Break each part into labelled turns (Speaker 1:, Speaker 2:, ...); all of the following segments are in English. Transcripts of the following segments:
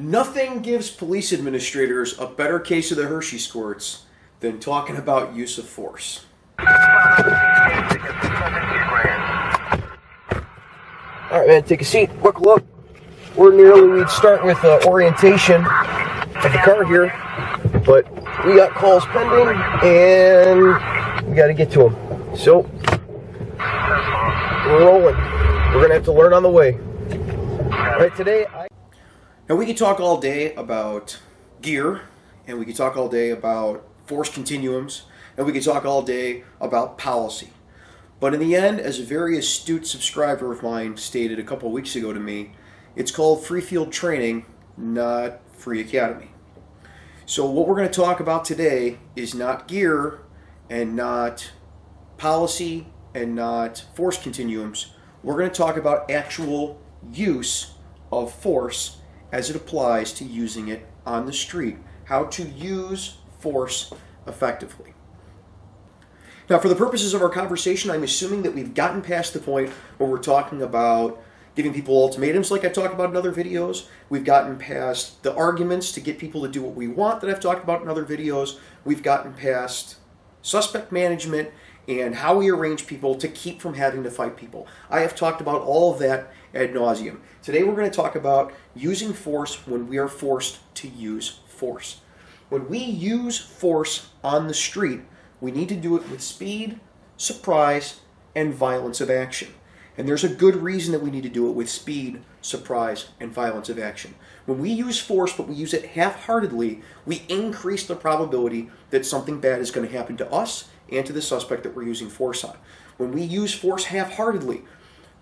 Speaker 1: Nothing gives police administrators a better case of the Hershey squirts than talking about use of force.
Speaker 2: Alright, man, take a seat, buckle up. Ordinarily, we'd start with orientation of the car here, but we got calls pending, and we got to get to them. So, we're rolling. We're going to have to learn on the way. Alright, today,
Speaker 1: Now, we could talk all day about gear, and we could talk all day about force continuums, and we could talk all day about policy. But in the end, as a very astute subscriber of mine stated a couple of weeks ago to me, it's called free field training, not free academy. So what we're going to talk about today is not gear and not policy and not force continuums. We're going to talk about actual use of force as it applies to using it on the street. How to use force effectively. Now, for the purposes of our conversation, I'm assuming that we've gotten past the point where we're talking about giving people ultimatums like I've talked about in other videos. We've gotten past the arguments to get people to do what we want that I've talked about in other videos. We've gotten past suspect management and how we arrange people to keep from having to fight people. I have talked about all of that ad nauseum. Today we're going to talk about using force when we are forced to use force. When we use force on the street, we need to do it with speed, surprise, and violence of action. And there's a good reason that we need to do it with speed, surprise, and violence of action. When we use force, but we use it half-heartedly, we increase the probability that something bad is going to happen to us and to the suspect that we're using force on. When we use force half-heartedly,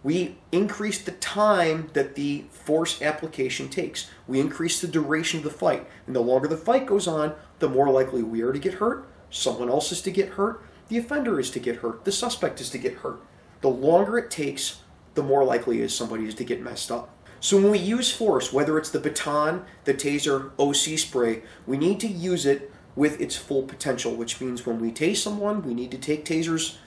Speaker 1: we increase the time that the force application takes. We increase the duration of the fight. And the longer the fight goes on, the more likely we are to get hurt, someone else is to get hurt, the offender is to get hurt, the suspect is to get hurt. The longer it takes, the more likely is somebody is to get messed up. So when we use force, whether it's the baton, the taser, OC spray, we need to use it with its full potential, which means when we tase someone, we need to take taser's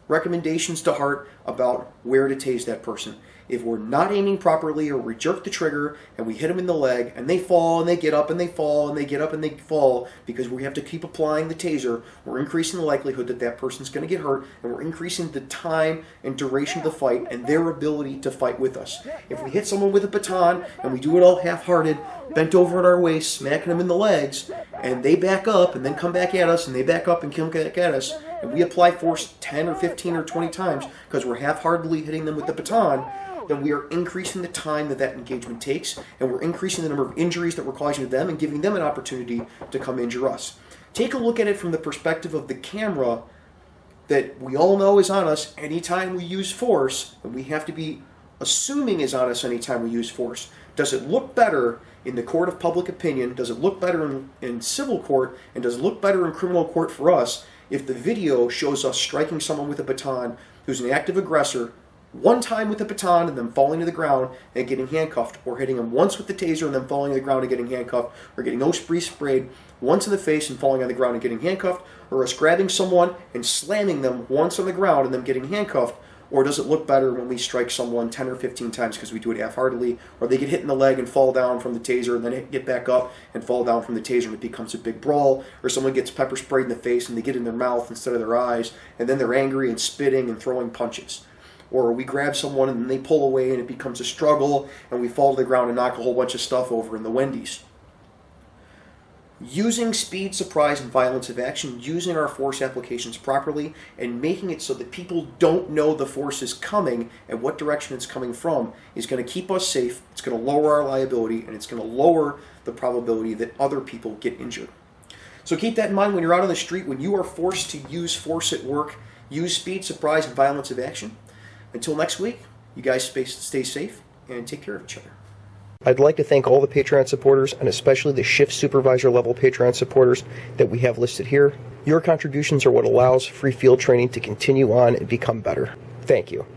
Speaker 1: recommendations to heart about where to tase that person. If we're not aiming properly or we jerk the trigger and we hit them in the leg and they fall and they get up and they fall and they get up and they fall because we have to keep applying the taser, we're increasing the likelihood that that person's going to get hurt, and we're increasing the time and duration of the fight and their ability to fight with us. If we hit someone with a baton and we do it all half-hearted, bent over at our waist, smacking them in the legs, and they back up and then come back at us and they back up and come back at us, and we apply force 10 or 15 or 20 times because we're half-heartedly hitting them with the baton, then we are increasing the time that that engagement takes, and we're increasing the number of injuries that we're causing to them and giving them an opportunity to come injure us. Take a look at it from the perspective of the camera that we all know is on us anytime we use force, and we have to be assuming is on us anytime we use force. Does it look better in the court of public opinion? Does it look better in civil court? And does it look better in criminal court for us if the video shows us striking someone with a baton who's an active aggressor one time with the baton and then falling to the ground and getting handcuffed, or hitting them once with the taser and then falling to the ground and getting handcuffed, or getting OC sprayed once in the face and falling on the ground and getting handcuffed, or us grabbing someone and slamming them once on the ground and then getting handcuffed? Or does it look better when we strike someone 10 or 15 times because we do it half-heartedly, or they get hit in the leg and fall down from the taser and then get back up and fall down from the taser and it becomes a big brawl, or someone gets pepper sprayed in the face and they get in their mouth instead of their eyes and then they're angry and spitting and throwing punches? Or we grab someone and then they pull away and it becomes a struggle and we fall to the ground and knock a whole bunch of stuff over in the Wendy's. Using speed, surprise, and violence of action, using our force applications properly, and making it so that people don't know the force is coming and what direction it's coming from is going to keep us safe, it's going to lower our liability, and it's going to lower the probability that other people get injured. So keep that in mind when you're out on the street, when you are forced to use force at work. Use speed, surprise, and violence of action. Until next week, you guys stay safe and take care of each other. I'd like to thank all the Patreon supporters, and especially the shift supervisor level Patreon supporters that we have listed here. Your contributions are what allows free field training to continue on and become better. Thank you.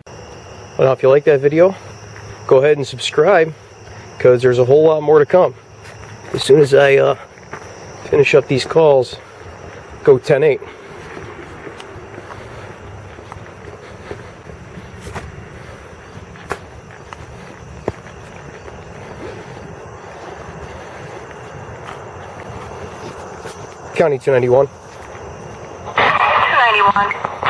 Speaker 1: Well, if you like that video, go ahead and subscribe, because there's a whole lot more to come. As soon as I finish up these calls, go 10-8.
Speaker 2: County 291.
Speaker 3: 291.